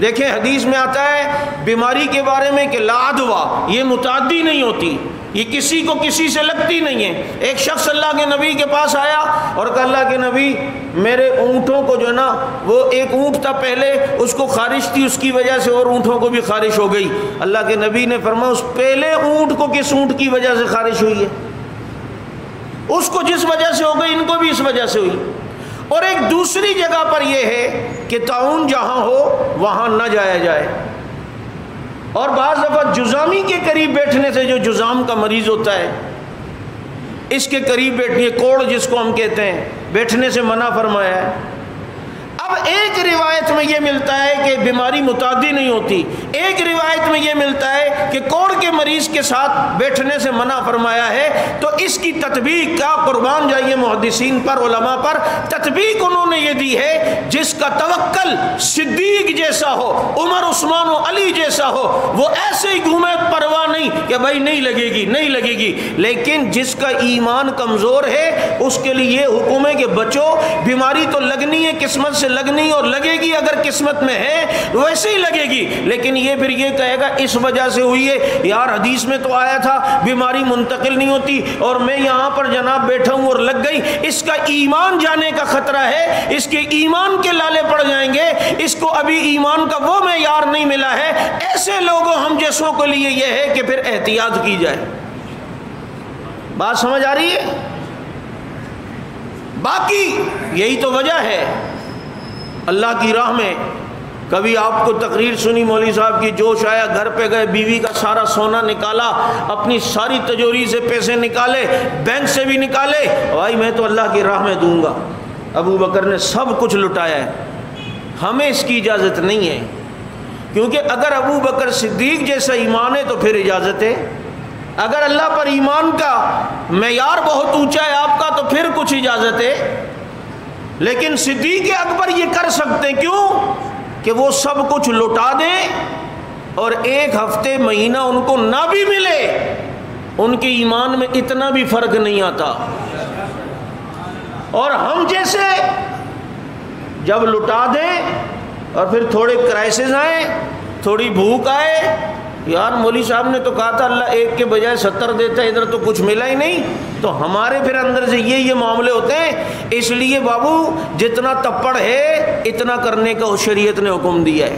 دیکھیں حدیث میں آتا ہے بیماری کے بارے میں کہ لا عدویٰ، یہ متعدی نہیں ہوتی، یہ کسی کو کسی سے لگتی نہیں ہے۔ ایک شخص اللہ کے نبی کے پاس آیا اور کہا اللہ کے نبی میرے اونٹوں کو جو ہے نا، وہ ایک اونٹ تھا پہلے، اس کو خارش تھی، اس کی وجہ سے اور اونٹوں کو بھی خارش ہو گئی۔ اللہ کے نبی نے فرمایا اس پہلے اونٹ کو کس اونٹ کی وجہ سے خارش ہوئی ہے؟ اس کو جس وجہ سے ہو گئی ان کو بھی اس وجہ سے ہوئی۔ اور ایک دوسری جگہ پر یہ ہے کہ طاعون جہاں ہو وہاں نہ جایا جائے۔ اور بعض دفعہ جزامی کے قریب بیٹھنے سے، جو جزام کا مریض ہوتا ہے اس کے قریب بیٹھنے، کوڑ جس کو ہم کہتے ہیں، بیٹھنے سے منع فرمایا ہے۔ اب ایک روایت میں یہ ملتا ہے کہ بیماری متعدی نہیں ہوتی، ایک روایت میں یہ ملتا ہے کہ کوڑ کے مریض کے ساتھ بیٹھنے سے منع فرمایا ہے۔ تو اس کی تطبیق کا قربان جائیے محدثین پر، علماء پر، تطبیق انہوں نے یہ دی ہے جس کا توکل صدیق جیسا ہو، عمر عثمان و علی جیسا ہو، وہ ایسے ہی گھومے پرواہ نہیں کہ بھائی نہیں لگے گی نہیں لگے گی، لیکن جس کا ایمان کمزور ہے اس کے لیے یہ حکم ہے کہ بچو، بیماری تو لگنی ہے، قسمت سے لگنی اور لگے گی، اگر قسمت میں ہے ویسے ہی لگے گی، لیکن یہ پھر یہ کہے گا اس وجہ سے ہوئی ہے۔ یار حدیث میں تو آیا تھا بیماری منتقل نہیں ہوتی اور میں یہاں پر جناب بیٹھا ہوں اور لگ گئی، اس کا ایمان جانے کا خطرہ ہے، اس کے ایمان کے لالے پڑ جائیں گے، اس کو ابھی ایمان کا وہ معیار نہیں ملا ہے۔ ایسے لوگوں ہم جیسوں کے لیے یہ ہے کہ پھر احتیاط کی جائے۔ بات سمجھ آ رہی ہے؟ باقی یہی تو وجہ ہے اللہ کی راہ میں۔ کبھی آپ کو تقریر سنی مولوی صاحب کی، جوش آیا، گھر پہ گئے، بیوی کا سارا سونا نکالا، اپنی ساری تجوری سے پیسے نکالے، بینک سے بھی نکالے، بھائی میں تو اللہ کی راہ میں دوں گا۔ ابو بکر نے سب کچھ لٹایا ہے۔ ہمیں اس کی اجازت نہیں ہے، کیونکہ اگر ابو بکر صدیق جیسا ایمان ہے تو پھر اجازت ہے، اگر اللہ پر ایمان کا معیار بہت اونچا ہے آپ کا تو پھر کچھ اجازت ہے۔ لیکن صدیق اکبر یہ کر سکتے ہیں، کیوں کہ وہ سب کچھ لٹا دیں اور ایک ہفتے مہینہ ان کو نہ بھی ملے، ان کے ایمان میں اتنا بھی فرق نہیں آتا۔ اور ہم جیسے جب لٹا دیں اور پھر تھوڑے کرائسس آئیں، تھوڑی بھوک آئے، یار مولوی صاحب نے تو کہا تھا اللہ ایک کے بجائے 70 دیتا ہے، ادھر تو کچھ ملا ہی نہیں، تو ہمارے پھر اندر سے یہ معاملے ہوتے ہیں۔ اس لیے بابو جتنا تپڑ ہے اتنا کرنے کا شریعت نے حکم دیا ہے۔